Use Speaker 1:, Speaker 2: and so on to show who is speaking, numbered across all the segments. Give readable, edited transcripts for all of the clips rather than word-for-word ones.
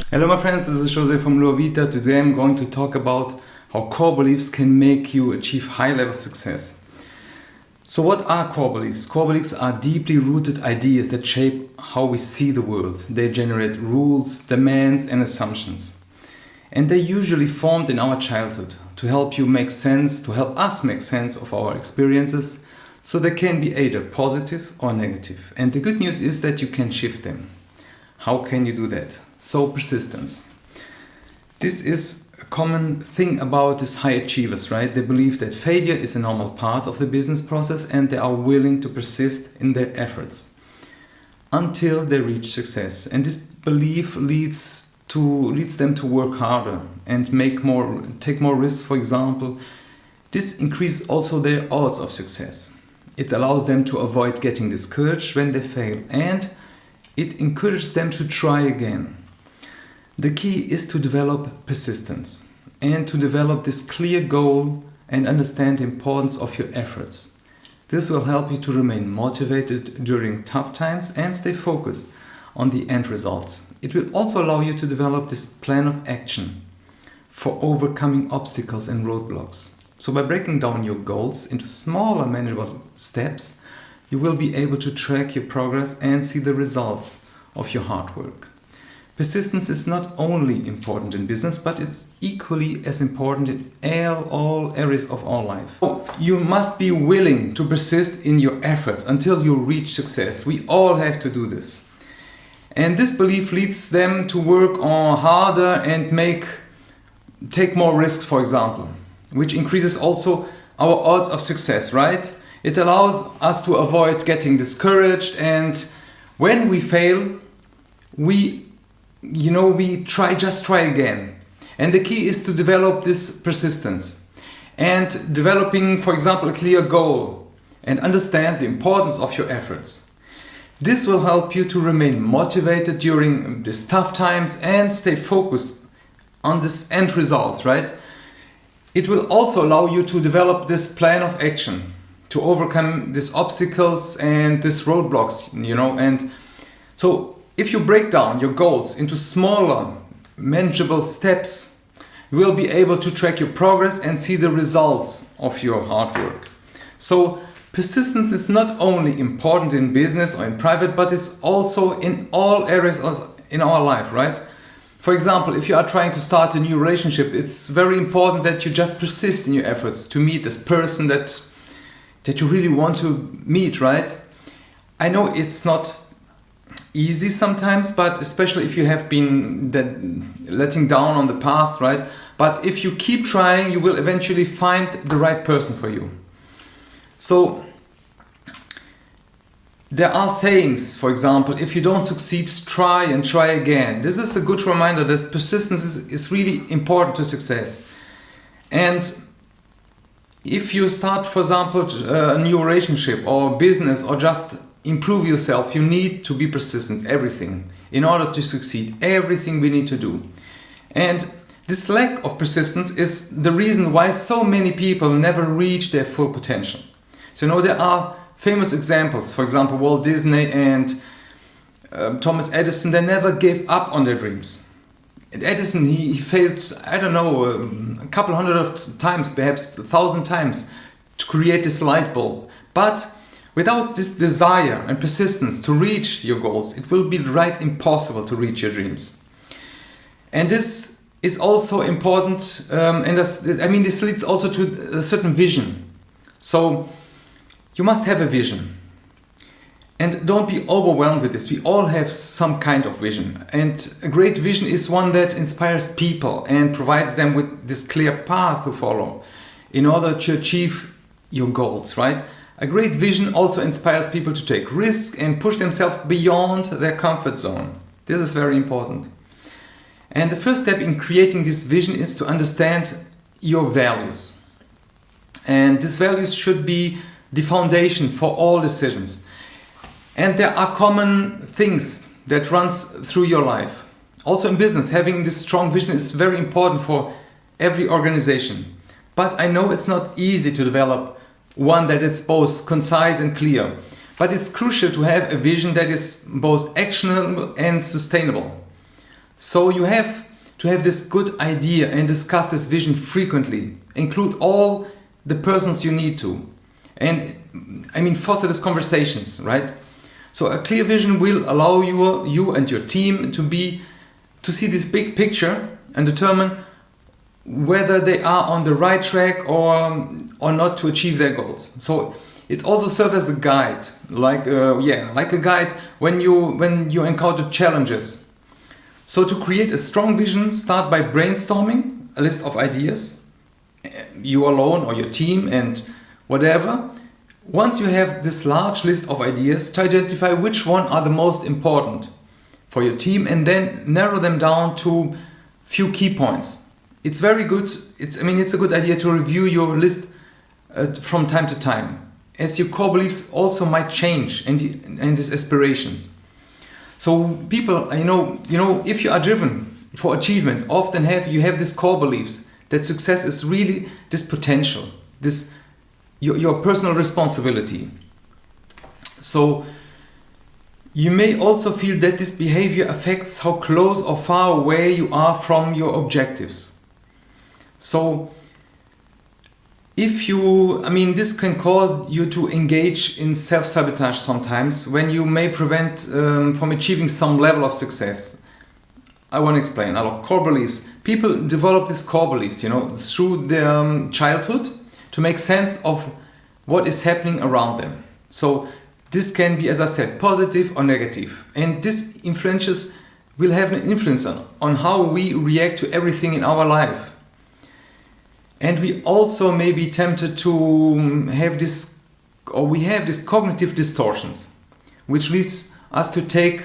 Speaker 1: Hello my friends, this is Jose from LuoVita. Today I'm going to talk about how core beliefs can make you achieve high-level success. So what are core beliefs? Core beliefs are deeply rooted ideas that shape how we see the world. They generate rules, demands and assumptions. And they're usually formed in our childhood to help us make sense of our experiences, so they can be either positive or negative. And the good news is that you can shift them. How can you do that? So persistence. This is a common thing about these high achievers, right? They believe that failure is a normal part of the business process and they are willing to persist in their efforts until they reach success. And this belief leads them to work harder and take more risks, for example. This increases also their odds of success. It allows them to avoid getting discouraged when they fail, and it encourages them to try again. The key is to develop persistence and to develop this clear goal and understand the importance of your efforts. This will help you to remain motivated during tough times and stay focused on the end results. It will also allow you to develop this plan of action for overcoming obstacles and roadblocks. So by breaking down your goals into smaller manageable steps, you will be able to track your progress and see the results of your hard work. Persistence is not only important in business, but it's equally as important in all areas of our life. You must be willing to persist in your efforts until you reach success. We all have to do this. And this belief leads them to work harder and take more risks, for example, which increases also our odds of success, right? It allows us to avoid getting discouraged, and when we fail, we try again. And the key is to develop this persistence and developing, for example, a clear goal and understand the importance of your efforts. This will help you to remain motivated during these tough times and stay focused on this end result, right? It will also allow you to develop this plan of action to overcome these obstacles and these roadblocks, and so if you break down your goals into smaller, manageable steps, you will be able to track your progress and see the results of your hard work. So persistence is not only important in business or in private, but it's also in all areas in our life, right? For example, if you are trying to start a new relationship, it's very important that you just persist in your efforts to meet this person that you really want to meet, right? I know it's not easy sometimes, but especially if you have been letting down on the past, right? But if you keep trying, you will eventually find the right person for you. So there are sayings, for example, if you don't succeed, try and try again. This is a good reminder that persistence is really important to success. And if you start, for example, a new relationship or business or just improve yourself, you need to be persistent, everything. In order to succeed, everything we need to do. And this lack of persistence is the reason why so many people never reach their full potential. So there are famous examples, for example, Walt Disney and Thomas Edison. They never gave up on their dreams. Edison, he failed, a couple hundred of times, perhaps 1,000 times, to create this light bulb. But without this desire and persistence to reach your goals, it will be right impossible to reach your dreams. And this is also important, this leads also to a certain vision. So you must have a vision. And don't be overwhelmed with this. We all have some kind of vision. And a great vision is one that inspires people and provides them with this clear path to follow in order to achieve your goals, right? A great vision also inspires people to take risks and push themselves beyond their comfort zone. This is very important. And the first step in creating this vision is to understand your values. And these values should be the foundation for all decisions. And there are common things that runs through your life. Also in business, having this strong vision is very important for every organization. But I know it's not easy to develop one that is both concise and clear. But it's crucial to have a vision that is both actionable and sustainable. So you have to have this good idea and discuss this vision frequently. Include all the persons you need to. And I mean, foster these conversations, right? So a clear vision will allow you and your team to see this big picture and determine whether they are on the right track or not to achieve their goals. So it's also serve as a guide, like a guide when you encounter challenges. So to create a strong vision, start by brainstorming a list of ideas, you alone or your team and whatever. Once you have this large list of ideas, to identify which one are the most important for your team and then narrow them down to few key points. It's very good. It's a good idea to review your list from time to time, as your core beliefs also might change and these aspirations. So people, if you are driven for achievement, often you have these core beliefs that success is really this potential, this your personal responsibility. So you may also feel that this behavior affects how close or far away you are from your objectives. So this can cause you to engage in self-sabotage sometimes when you may prevent from achieving some level of success. I want to explain. Core beliefs. People develop these core beliefs, through their childhood to make sense of what is happening around them. So this can be, as I said, positive or negative. And this will have an influence on how we react to everything in our life. And we also may be tempted to have these cognitive distortions, which leads us to take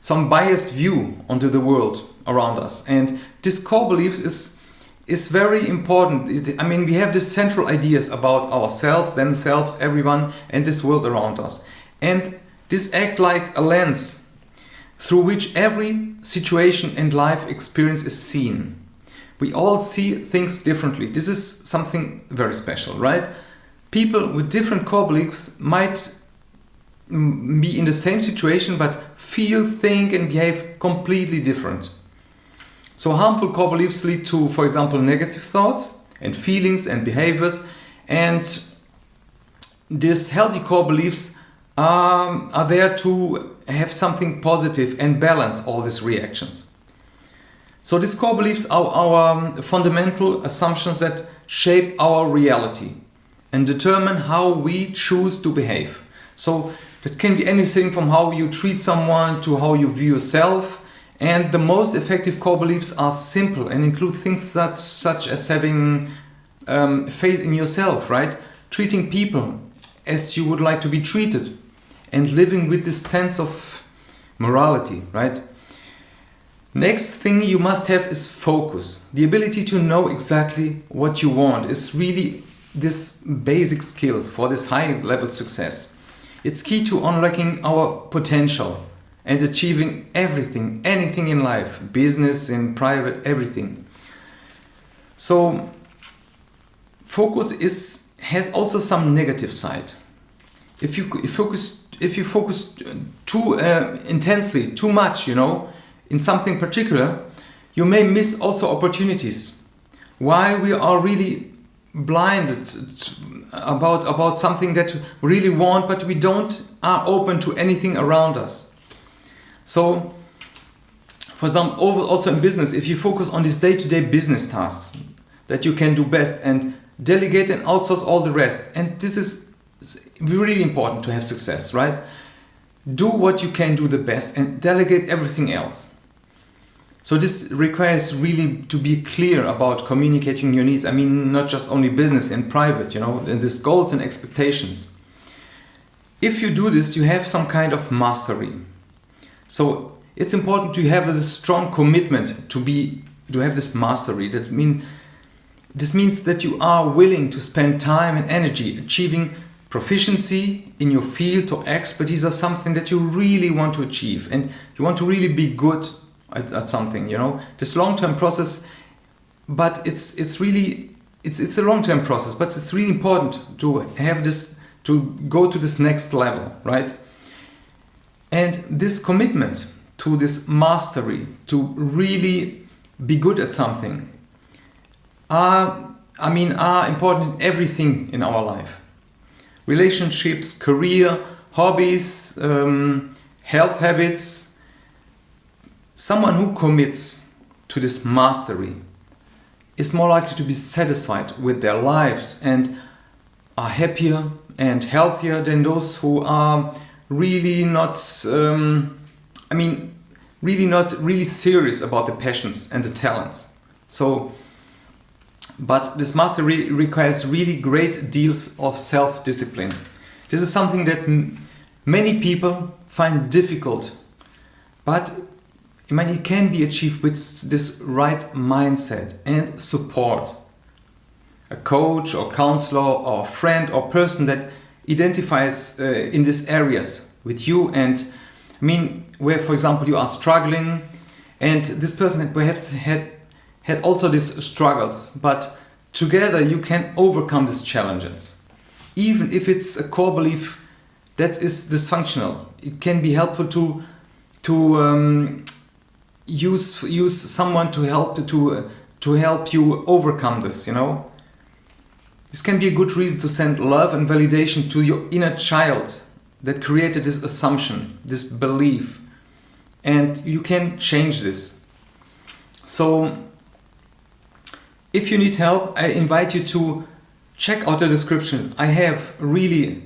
Speaker 1: some biased view onto the world around us. And this core beliefs is very important. We have these central ideas about ourselves, themselves, everyone, and this world around us. And this act like a lens through which every situation and life experience is seen. We all see things differently. This is something very special, right? People with different core beliefs might be in the same situation but feel, think and behave completely different. So harmful core beliefs lead to, for example, negative thoughts and feelings and behaviors, and these healthy core beliefs are there to have something positive and balance all these reactions. So these core beliefs are our fundamental assumptions that shape our reality and determine how we choose to behave. So that can be anything from how you treat someone to how you view yourself. And the most effective core beliefs are simple and include things such as having faith in yourself, right? Treating people as you would like to be treated and living with this sense of morality, right? Next thing you must have is focus. The ability to know exactly what you want is really this basic skill for this high level success. It's key to unlocking our potential and achieving everything, anything in life, business, in private, everything. So focus has also some negative side. If you focus too intensely, too much, in something particular, you may miss also opportunities. Why we are really blinded about something that we really want, but we are open to anything around us. So, for example, also in business, if you focus on these day-to-day business tasks that you can do best and delegate and outsource all the rest, and this is really important to have success, right? Do what you can do the best and delegate everything else. So this requires really to be clear about communicating your needs. Not just only business and private, and these goals and expectations. If you do this, you have some kind of mastery. So it's important to have this strong commitment to have this mastery. This means that you are willing to spend time and energy achieving proficiency in your field or expertise or something that you really want to achieve, and you want to really be good at something. This long-term process, but it's a long-term process, but it's really important to have this, to go to this next level, right? And this commitment to this mastery, to really be good at something, are important in everything in our life. Relationships, career, hobbies, health habits. Someone who commits to this mastery is more likely to be satisfied with their lives and are happier and healthier than those who are really not really serious about the passions and the talents. But this mastery requires really great deals of self-discipline. This is something that many people find difficult, but it can be achieved with this right mindset and support. A coach or counselor or friend or person that identifies in these areas with you, and where, for example, you are struggling and this person perhaps had also these struggles, but together you can overcome these challenges. Even if it's a core belief that is dysfunctional, it can be helpful to use someone to help you overcome this. This can be a good reason to send love and validation to your inner child that created this assumption, this belief, and you can change this. So if you need help, I invite you to check out the description. I have really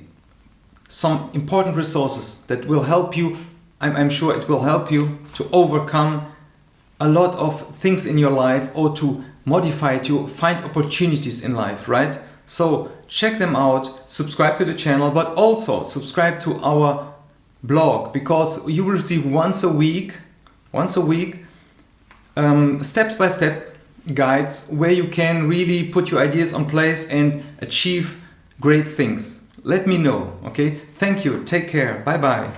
Speaker 1: some important resources that will help you. I'm sure it will help you to overcome a lot of things in your life, or to modify it, to find opportunities in life, right? So check them out, subscribe to the channel, but also subscribe to our blog, because you will receive once a week, step-by-step guides where you can really put your ideas on place and achieve great things. Let me know, okay? Thank you, take care, bye-bye.